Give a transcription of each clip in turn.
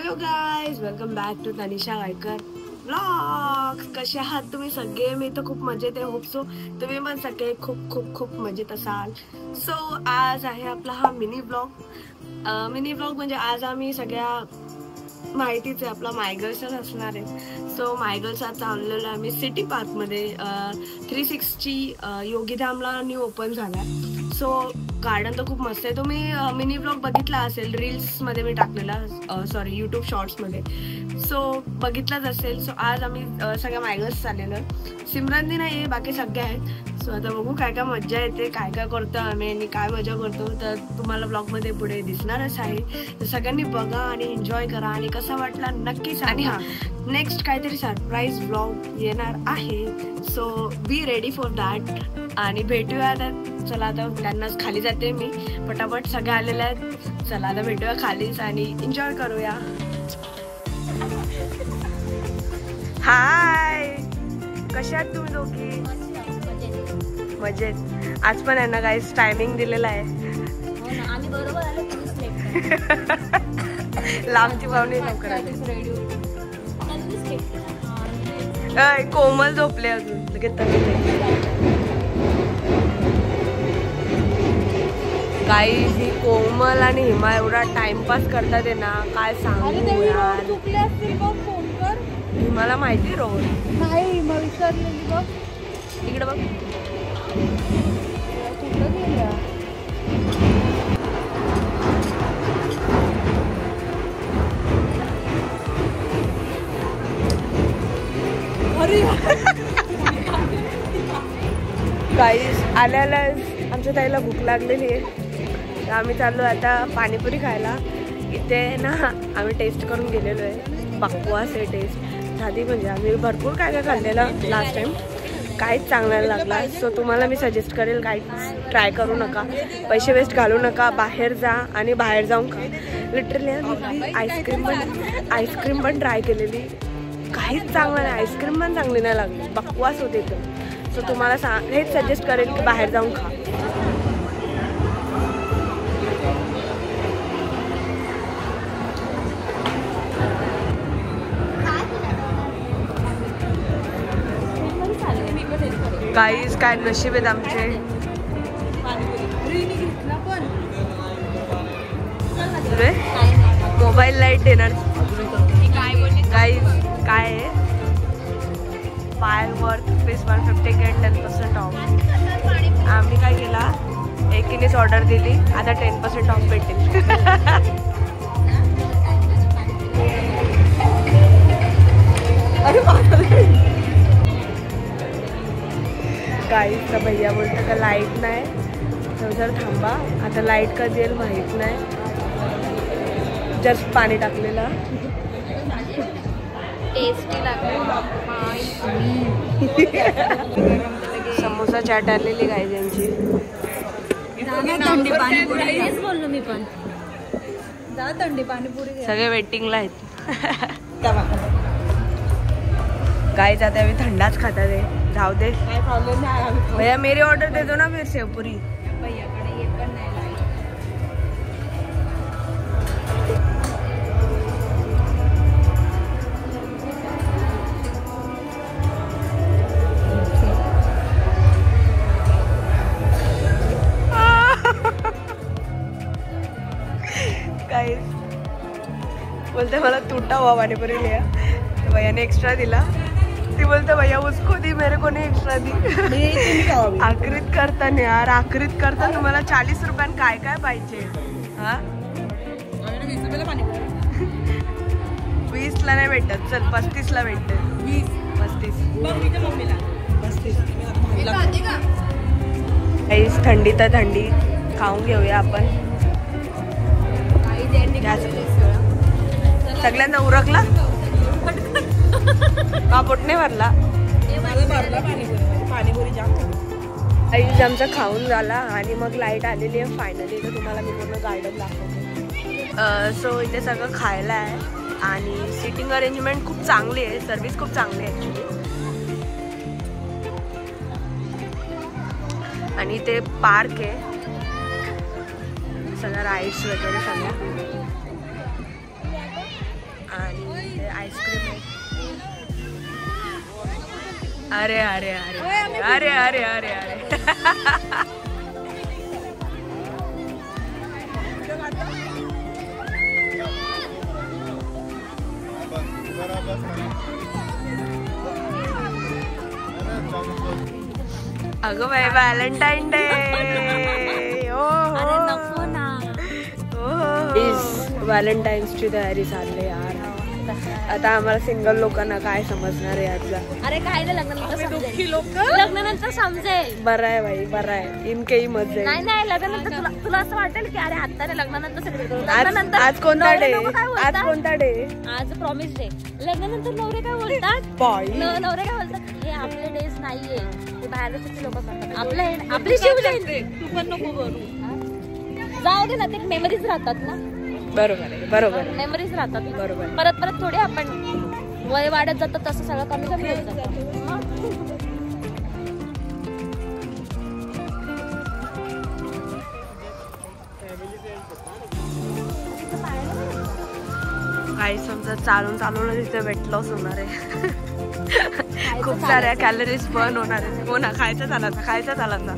Hello guys, welcome back to Tanisha Waykar vlogs. कसे आहात तुम्ही सगळे? मी तर खूप मजेत आहे. होप सो तुम्ही पण सगळे खूप खूप खूप मजेत असाल. सो आज आहे आपला हा मिनी ब्लॉग म्हणजे आज आम्ही सगळ्या माहितीच आहे आपला मायगर्सच असणार आहे. सो मायगर्स आज चाललेलो आहे आम्ही सिटी पार्कमध्ये. 360 योगीधामला न्यू ओपन झाला. सो गार्डन तर खूप मस्त आहे. तुम्ही मिनी ब्लॉग बघितला असेल, रील्समध्ये मी टाकलेला, सॉरी यूट्यूब शॉर्ट्समध्ये. सो बघितलाच असेल. सो आज आम्ही सगळ्या मायगर्स चाललेलो. सिमरनदी नाही आहे, बाकी सगळे आहेत. सो आता बघू काय काय मजा येते, काय काय करतो आम्ही आणि काय मजा करतो तर तुम्हाला ब्लॉगमध्ये पुढे दिसणारच आहे. तर सगळ्यांनी बघा आणि एन्जॉय करा आणि कसा वाटला नक्कीच. आणि हां, नेक्स्ट काहीतरी सरप्राईज ब्लॉग येणार आहे. So be ready for that आणि भेटूया. चला आता त्यांनाच खाली जाते मी, पटापट सगळे आलेले आहेत. चला आता भेटूया खालीच आणि एन्जॉय करूया. हाय, कशा आहात तुम्ही दोघी? मजेत. आज पण यांना काहीच टायमिंग दिलेला आहे. आम्ही बरोबर आलो. लांबची पाहुणे लवकर आले. कोमल झोपले अजून. काही ही कोमल आणि हिमा एवढा टाइमपास करतात आहे ना, काय सांगू यार. हिमाला माहिती रोड नाही, मग विचारलेली बघ. इकडे बघ. कुठं गेल्या? गाईस, आल्या आमच्या ताईला भूक लागलेली आहे. तर आम्ही चाललो आता पाणीपुरी खायला. इथे ना आम्ही टेस्ट करून गेलेलो आहे. बकवास आहे टेस्ट. साधी म्हणजे आम्ही भरपूर काय काय खाल्लेलं लास्ट टाइम, काहीच चांगला लागला. सो तुम्हाला मी सजेस्ट करेल, काहीच ट्राय करू नका, पैसे वेस्ट घालू नका. बाहेर जा आणि बाहेर जाऊन खा. लिटरली आईस्क्रीम पण ट्राय केलेली, काहीच चांगलं नाही. आईस्क्रीम पण चांगली नाही लागली, बकवास होते ते. सो तुम्हाला हेच सजेस्ट करेल की बाहेर जाऊन खा. काहीच काय नशीब आहेत आमचे. मोबाईल लाईट देणार. काहीच काय आहे, फायरवर्क रुपीज 150 गेट 10% ऑफ. आम्ही काय केला, एकीनेच ऑर्डर दिली, आता 10% ऑफ भेटेल. काहीच तर भैया बोलतो का लाईट नाही, तर जर थांबा, आता लाईट कधी येईल माहीत नाही. जस्ट पाणी टाकलेलं. टेस्टी लागलं. समोसा चाट आलेली काय त्यांची. थंडी पाणीपुरी हेच बोललो मी पण. थंडी पाणीपुरी सगळे वेटिंगला आहेत. गाईज आता आम्ही थंडाच खातात आहे. जाऊ दे भैया, मेरी ऑर्डर दे दो ना फिर शेवपुरी. भैयाकडे येत पण नाही. गाईज बोलते मला टूटा हुआ पानीपुरी लिया, तो भैया ने एक्स्ट्रा दिला. ती बोलते भैया उसको दी, मेरे को नहीं एक्स्ट्रा दी. आकृत करता नाही यार, आकृत करता. तुम्हाला 40 रुपयान काय काय पाहिजे? हा, 20 ला नाही भेटत. चल 35 ला भेटत. 35. थंडी तर थंडी खाऊन घेऊया आपण. सगळ्यांना उरकला का? पोट नाही भरला. पाणीपुरी जाम आमचा खाऊन झाला आणि मग लाईट आलेली आहे फायनली. तर तुम्हाला मी पूर्ण गार्डन दाखवते. सो इथे सगळं खायला आहे आणि सिटिंग अरेंजमेंट खूप चांगली आहे, सर्विस खूप चांगली आहे ॲक्च्युली. आणि ते पार्क आहे, सगळ्या राईड्स वगैरे सगळ्या. अरे अरे अरे अरे अरे अरे अरे अगं बाई व्हॅलेंटाईन डे. नको ना. व्हॅलेंटाईन्सची तयारी चालली यार. आता आम्हाला सिंगल लोकांना काय समजणार आहे यातला. अरे काय नाही, लग्नानंतर समजेल. बरं आहे भाई, बरं आहे. इनकेही मजा. नाही नाही, लग्नानंतर तुला असं वाटेल की अरे आता नाही, लग्नानंतर सेलिब्रेट करू. आज कोणता डे? आज कोणता डे? आज प्रॉमिस डे. लग्नानंतर नवरे काय बोलतात? नवरे काय बोलतात? हे आपले डेज नाहीये, ते बाहेरचे लोक करतात. आपली शिवजयंती तू पण नको करू. जाऊ दे ना, ते मेमरीज राहतात ना. बरोबर आहे, बरोबर. मेमरीज राहतात. बरोबर. परत परत थोडे आपण वय वाढत जातं तसं सगळं कमी कमी होत जातं. काही समजा चालून तिथे वेट लॉस होणार आहे. खूप साऱ्या कॅलरीज बर्न होणार आहे. हो ना, खायचं चालायचा.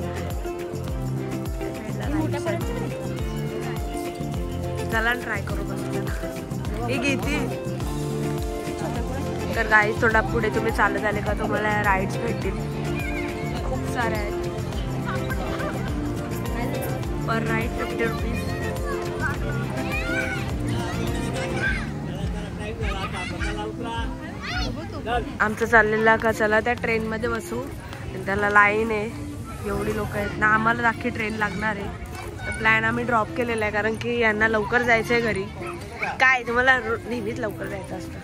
चला ट्राय करू बस. ही घेती तर काही थोडा पुढे तुम्ही चालत आले का तुम्हाला राईड्स भेटतील. खूप साऱ्या आहेत. पर राईड 50 रुपीज. आमचं चाललेला का चला त्या ट्रेन मध्ये बसू. त्याला लाईन आहे, एवढी लोक आहेत ना. आम्हाला अख्खी ट्रेन लागणार आहे. तर प्लॅन आम्ही ड्रॉप केलेला आहे कारण की यांना लवकर जायचं आहे घरी. काय तुम्हाला नेहमीच लवकर जायचं असतं.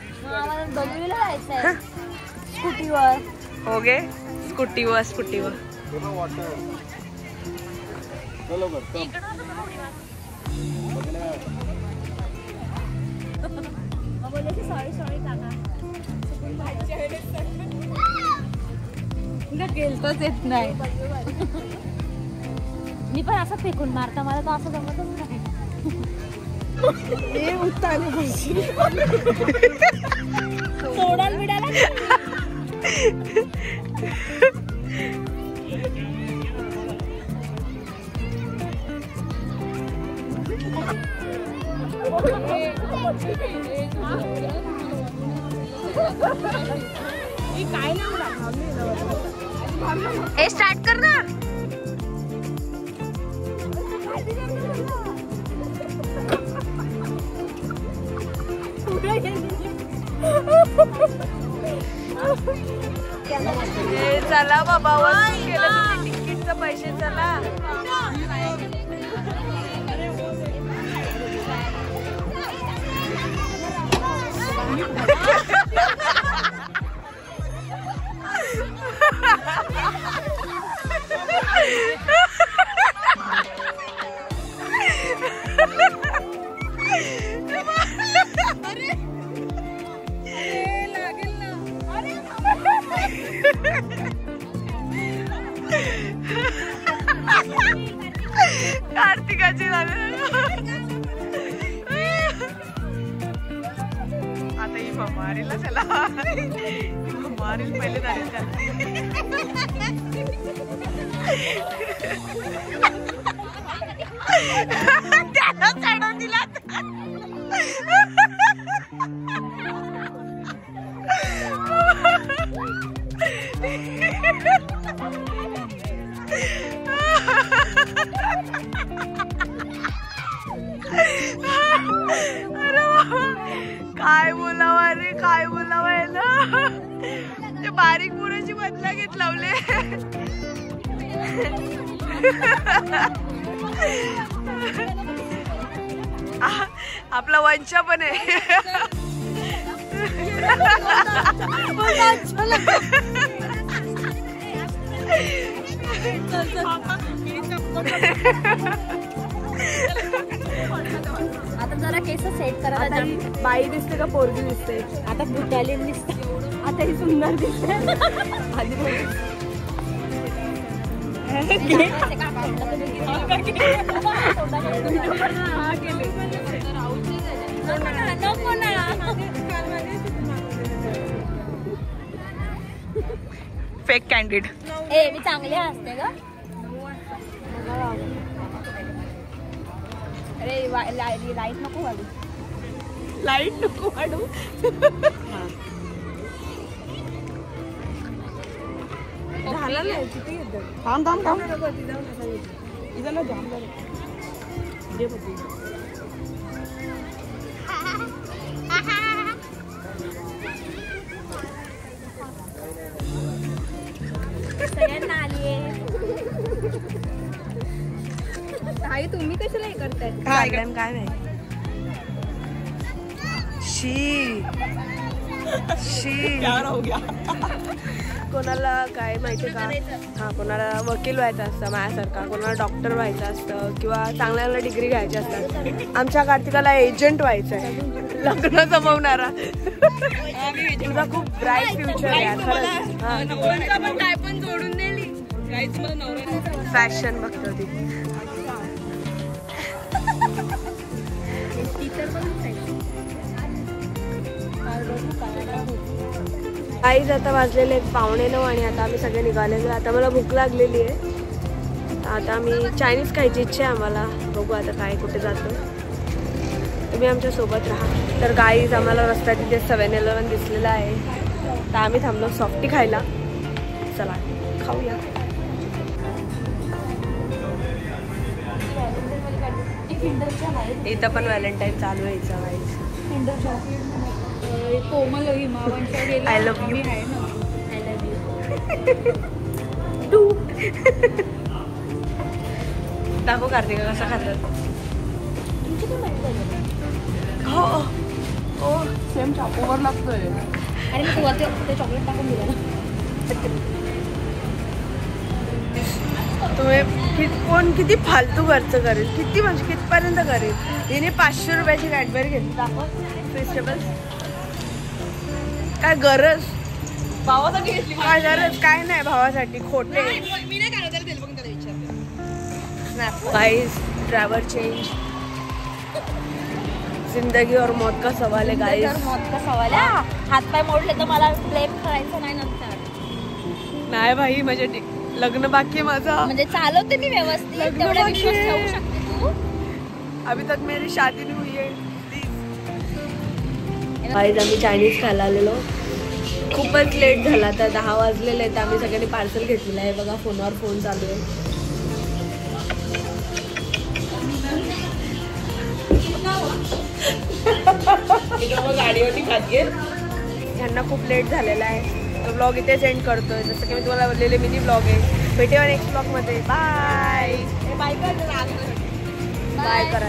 स्कूटीवर. हो गे, स्कूटीवर. सॉरी काका. गेलतोच येत नाही. मी पण असं फेकून मारता, मला तो असं जमतच नाही. सोडाल बिडाला. काय ए स्टार्ट कर ना. चला बाबा, केलं तिकीटचं पैसे. चला कार्तिकाची आता ही मारेल. चला मारेल पहिले झाले त्याला चढवून दिला. काय बोलावा रे, काय बोलावा याला. ते बारीक पुराची बदला घेत लावले. आपला वंचा पण आहे. आता जरा केस सेट करा. बाई दिसते का पोरगी दिसते? आता भूतालीन दिसते. आता ही सुंदर दिसते. Fake candid. ए मी चांगली असते का? अरे लाईट नको वाढू. लाईट नको वाढू. झालं नाही किती थांब थांब थांब. सगळ्यांना आली आहे. आई तुम्ही कशाला हे करताय? काय नाही. शी हो गया. कोणाला काय माहिती का, हा कोणाला वकील व्हायचं असतं माझ्यासारखा, कोणाला डॉक्टर व्हायचं असतं किंवा चांगल्या डिग्री घ्यायची असतात. आमच्या कार्तिकाला एजंट व्हायचं आहे, लग्न जमवणारा. तुझा खूप ब्राईट फ्युचर आहे खरंच. काय पण जोडून दिली. फॅशन बघतो ती. काहीच आता वाजलेले 8:45 आणि आता आम्ही सगळे निघालेलो. आता मला भूक लागलेली आहे. आता आम्ही चायनीज खायची इच्छा आहे आम्हाला. बघू आता काय कुठे जातो. तुम्ही आमच्या सोबत राहा. तर गाईज आम्हाला रस्त्यात तिथे 7-Eleven दिसलेला आहे. तर आम्ही थांबलो सॉफ्टी खायला. चला खाऊया. इथं पण व्हॅलेंटाईन चालू व्हायचं गाईज. I love you. दाखव कार्तिका कसा खातात. हो हो सेम चाकूवर लागतोय. आणि मग ते चॉकलेट टाकून दिलं ना. तुम्ही कोण किती फालतू खर्च करेल, किती म्हणजे कितपर्यंत करेल. हिने 500 रुपयाची कॅडबरी घेतली. दाखव फेस्टिवल्स. काय गरज भावासाठी घेतली. काय गरज काय नाही भावासाठी. खोटे. मी नाही काय त्याला बघून त्याला विचारते. Guys driver change. जिंदगी और मौत का सवाल है गाइस. मौत का सवाल आहे. हात पाय मोडले तर मला ब्लेम करायचं नाही नंतर. नाही भाई म्हणजे लग्न बाकी आहे माझं. म्हणजे चालवते मी व्यवस्थित. तेवढा विश्वास ठेवू शकते तू. अभी तक मेरी शादी नहीं हुई है. गाइस आम्ही चायनीज खायला आलेलो. खूपच लेट झाला. तर 10 वाजलेले आहेत. आम्ही सगळ्यांनी पार्सल घेतलेलं आहे. बघा फोनवर फोन चालू आहे. गाडीवरती खाते. यांना खूप लेट झालेला आहे. तो ब्लॉग इथे सेंड करतोय. जसं की मी तुम्हाला बोललेले मिनी ब्लॉग आहे. भेटेवा नेक्स्ट ब्लॉग मध्ये. बाय. बाय कर. बाय करा.